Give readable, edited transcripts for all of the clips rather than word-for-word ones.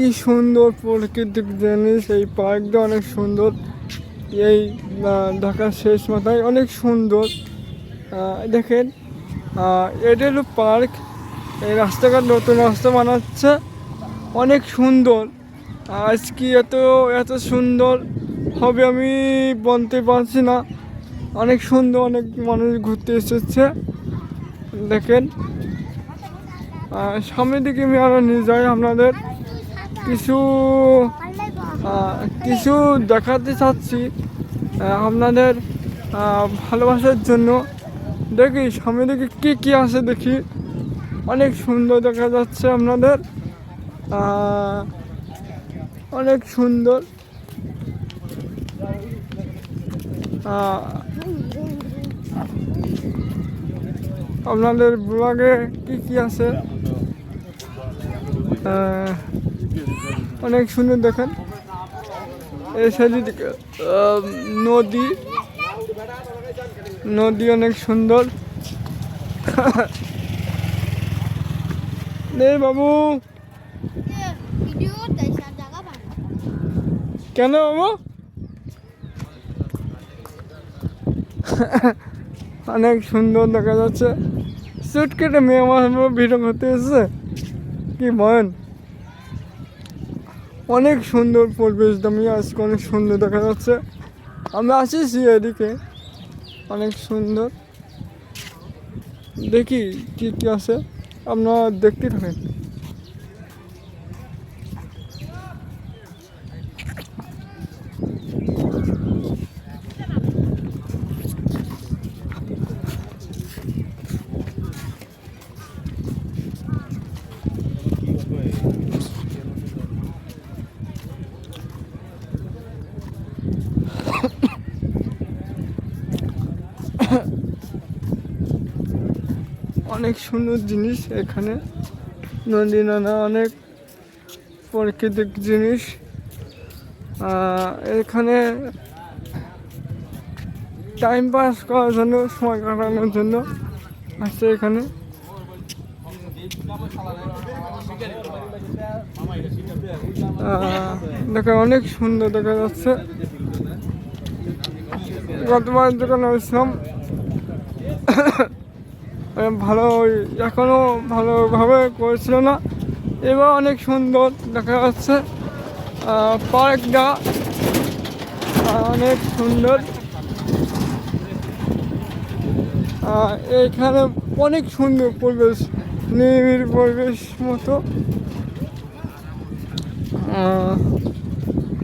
কি সুন্দর প্রাকৃতিক জিনিস, এই পার্কটা অনেক সুন্দর। এই ঢাকার শেষ মাথায় অনেক সুন্দর। দেখেন এটা হলো পার্ক। এই রাস্তাঘাট নতুন রাস্তা বানাচ্ছে, অনেক সুন্দর। আজকে এত এত সুন্দর হবে আমি বলতে পারছি না। অনেক সুন্দর, অনেক মানুষ ঘুরতে এসেছে। দেখেন সামনের দিকে আমি আরও নিয়ে যাই, আপনাদের কিছু কিছু দেখাতে চাচ্ছি আপনাদের ভালোবাসার জন্য। দেখি সামনের দিকে কী কী আছে দেখি। অনেক সুন্দর দেখা যাচ্ছে আপনাদের, অনেক সুন্দর। আপনাদের ব্লগে কি কি আছে অনেক সুন্দর। দেখেন এই সাইডে নদী, নদী অনেক সুন্দর। নেই বাবু, কেন বাবু? অনেক সুন্দর দেখা যাচ্ছে। শুট কেটে মেয়ে আমার ভিডিও করতে এসেছে, কি বলেন? অনেক সুন্দর পরিবেশ দামি আজকে, অনেক সুন্দর দেখা যাচ্ছে। আমরা আসিছি এদিকে, অনেক সুন্দর। দেখি কি কি আছে, আপনারা দেখতে থাকেন। অনেক সুন্দর জিনিস এখানে, নদী নানা অনেক প্রাকৃতিক জিনিস। এখানে টাইম পাস করার জন্য, সময় কাটানোর জন্য আসছে এখানে। দেখে অনেক সুন্দর দেখা যাচ্ছে। গতবার যখন আসলাম ভালো, এখনও ভালোভাবে করেছিল না, এবার অনেক সুন্দর দেখা যাচ্ছে। পার্কটা অনেক সুন্দর। এখানে অনেক সুন্দর পরিবেশ, নিবিড় পরিবেশ মতো।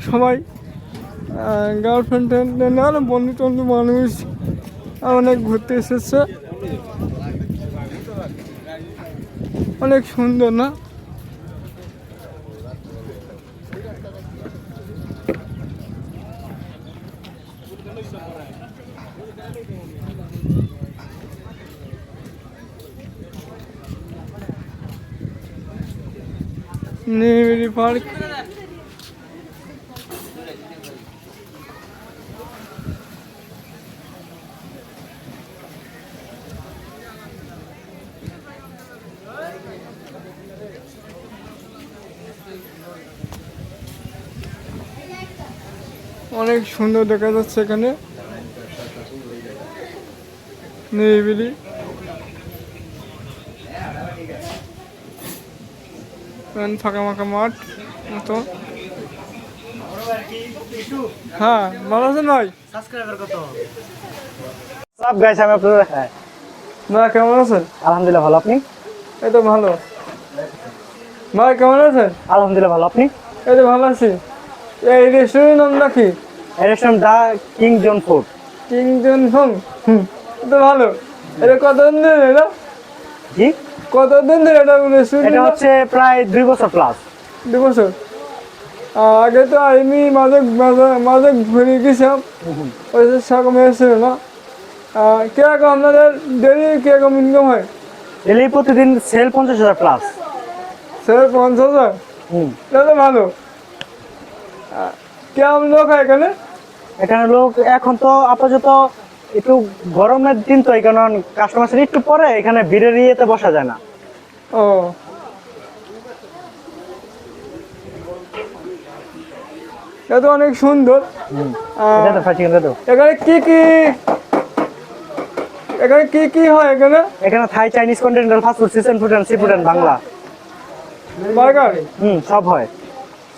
সবাই গার্লফ্রেন্ড আর বন্ধু টন্ধু মানুষ অনেক ঘুরতে এসেছে, অনেক সুন্দর না? নিবিড় পার্ক, অনেক সুন্দর দেখা যাচ্ছে এখানে, নিরিবিলি। ফাঁকা ফাঁকা মাঠ মতো। হ্যাঁ, ভালো আছেন ভাই? না, কেমন আছেন? আলহামদুলিল্লাহ ভালো, আপনি? এই তো ভালো। ভাই কেমন আছেন? আলহামদুলিল্লাহ ভালো, আপনি? এই তো ভালো আছি। এই রেস্টুরেন্টের নাম নাকি? Restaurant the king John food. King John home, তো ভালো। এটা কতদিন ধরে এটা? জি, কতদিন ধরে এটা রেস্টুরেন্ট? এটা হচ্ছে প্রায় 2 বছর প্লাস। 2 বছর। আগে তো আমি মাঝে মাঝে মাঝে ঘুরে গেছিলাম, ওই সেরকম এসেছিল না। কিরকম আপনাদের ডেলি কিরকম ইনকাম হয়? ডেলি প্রতিদিন সেল 50,000 প্লাস। স্যার 50,000, এটা তো ভালো। কেমন লোক হয় এখানে? এখানে লোক এখন তো আপাতত একটু গরমের দিন, তো এই কারণ কাস্টমার একটু পরে এখানে ভিড়ের ইয়েতে বসা যায় না। ও এটা তো অনেক সুন্দর। এটা তো ফ্রাইড চিকেন তো। এখানে কি হয় এখানে? এখানে Thai, Chinese, continental, fast food, season food and seafood and Bangla. Burger? সব হয়।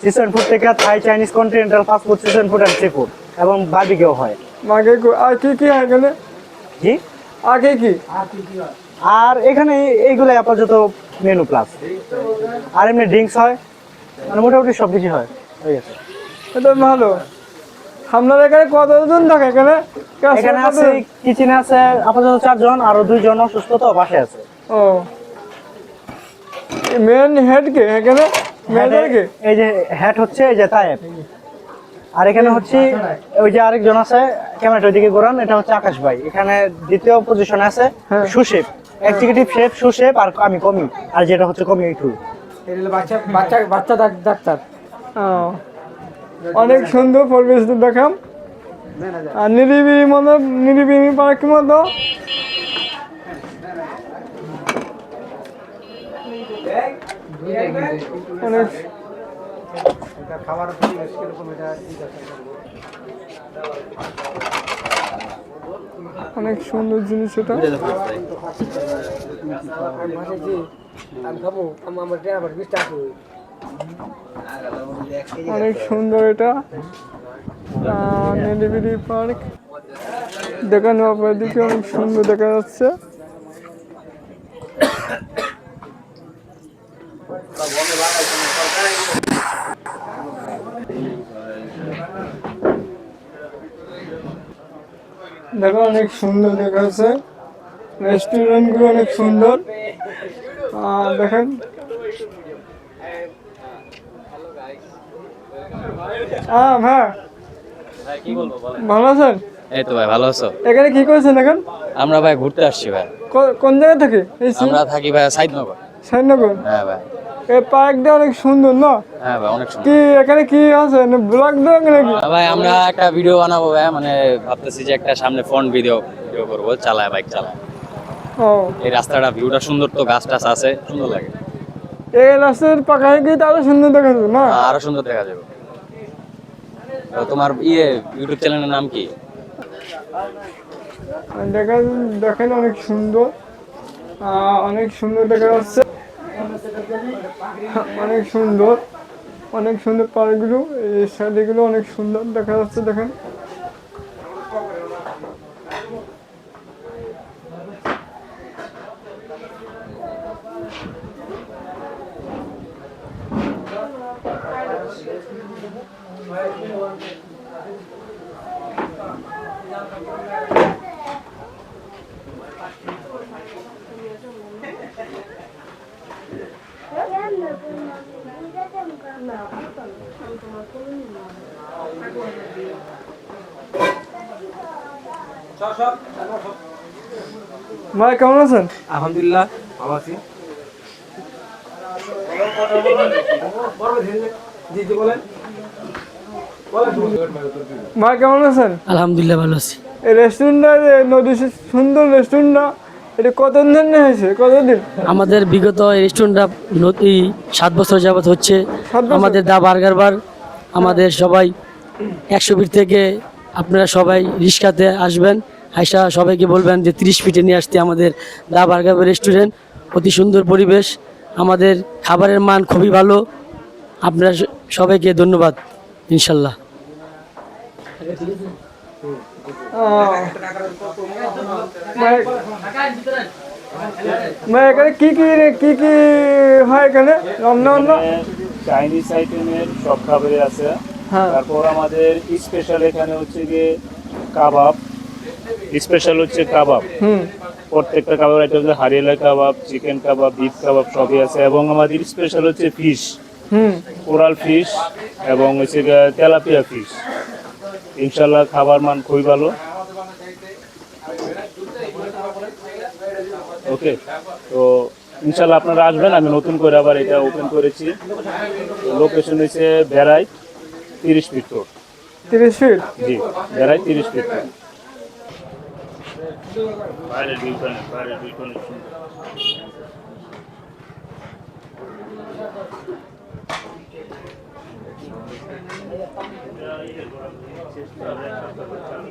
সিজন ফুড থেকে Thai, Chinese, continental, fast food, season food and seafood এবং বারবিকিউ হয়। আর কি হয় এখানে? জি, আর কি? আর এখানে এইগুলো আপাতত মেনু প্লাস। আর এমনি ড্রিঙ্কস হয়, মানে মোটামুটি সব কিছু হয়। হয়ে গেছে। এটা ভালো। আপনার এখানে কতজন থাকে এখানে? এখানে আছে, কিচেনে আছে আপাতত 4 জন, আরো 2 জন অসুস্থ তো বাসে আছে। ও, মেন হেড কে এখানে? ম্যানেজার কে? এই যে হেড হচ্ছে এই যে তায়েব। আর এখানে হচ্ছে ওই যে আরেকজন আছে, ক্যামেরাটা ওইদিকে ঘোরান, এটা হচ্ছে আকাশ ভাই। এখানে দ্বিতীয় পজিশনে আছে সুশেফ, এক্সিকিউটিভ শেফ সুশেফ, আর আমি কমি, আর যেটা হচ্ছে কমি একটু। বাচ্চা ডাক্তার। অনেক সুন্দর পরিবেশ দেখাম। আর নিরিবিলি পার্কের মতো। অনেক অনেক সুন্দর জিনিস এটা। অনেক সুন্দর এটা নিরিবিলি পার্ক। দেখানো আপনার দিকে অনেক সুন্দর দেখা যাচ্ছে। দেখো অনেক সুন্দর দেখা যাচ্ছে, রেস্টুরেন্ট গুলো অনেক সুন্দর। দেখেন হ্যাঁ, কি বলবো বলেন? ভালো আছেন? এই তো ভাই, ভালো আছো? এখানে কি করেছেন এখন? আমরা ভাই ঘুরতে আসছি ভাই। কোন জায়গা থেকে? আমরা থাকি ভাই সাইদনগর। সাইনগর? হ্যাঁ ভাই। এই পার্কটা অনেক সুন্দর না? হ্যাঁ ভাই, অনেক সুন্দর। কি এখানে কি আছে, ব্লগ দেওয়া নাকি? ভাই আমরা একটা ভিডিও বানাবো ভাই, মানে ভাবতেছি যে একটা সামনে ফ্রন্ট ভিডিও করবো, বাইক চালায়। ও, এই রাস্তাটা ভিউটা সুন্দর তো, গাছ টাছ আছে, সুন্দর লাগে। এই রাস্তার পাকা হয়ে গিয়ে আরো সুন্দর দেখা যাবে না? আরো সুন্দর দেখা যাবে। তো তোমার ইউটিউব চ্যানেলের নাম কি? দেখেন অনেক সুন্দর, অনেক সুন্দর দেখা যাচ্ছে। অনেক সুন্দর পার্কগুলো, এই সাইডগুলো অনেক সুন্দর দেখা যাচ্ছে। দেখেন ভাই, কেমন আছেন? আলহামদুলিল্লাহ ভালো আছি। ভাই, কেমন আছেন? আলহামদুলিল্লাহ ভালো আছি। এই রেস্টুরেন্টটা, নদী সুন্দর রেস্টুরেন্টটা, এটা কতদিন হয়েছে? কতদিন? আমাদের বিগত এই রেস্টুরেন্টটা 7 বছর যাবত হচ্ছে। 7 বছর? আমাদের দা বার্গার বার, আমাদের সবাই 100 ফিট থেকে আপনারা সবাই রিক্সাতে আসবেন, আইসা সবাইকে বলবেন যে 30 ফিটে নিয়ে আসতে। আমাদের দা বার্গার বার রেস্টুরেন্ট, অতি সুন্দর পরিবেশ, আমাদের খাবারের মান খুবই ভালো। আপনারা সবাইকে ধন্যবাদ ইনশাল্লাহ। ভাই, এখানে কি হয় এখানে? রান্না চাইনিজ আইটেমের সব খাবারই আছে। হ্যাঁ। তারপর আমাদের স্পেশাল এখানে হচ্ছে গিয়ে কাবাব, স্পেশাল হচ্ছে কাবাব। প্রত্যেকটা কাবাব আইটেম, হারিয়ালা কাবাব, চিকেন কাবাব, বিফ কাবাব সবই আছে। এবং আমাদের স্পেশাল হচ্ছে ফিশ, কোরাল ফিশ এবং হচ্ছে গিয়ে তেলাপিয়া ফিশ। ইনশাল্লাহ খাবার মান খুবই ভালো। ওকে, তো ইনশাল্লাহ আপনারা আসবেন। আমি নতুন করে আবার এটা ওপেন করেছি। লোকেশন হচ্ছে বেড়াই 30 ফিট রোড। 30 ফিট? জি, বেড়াই 30 ফিট রোড। বাইরের ভিউটা অনেক সুন্দর। শেষ করে আমরা এক সপ্তাহ পর চালু।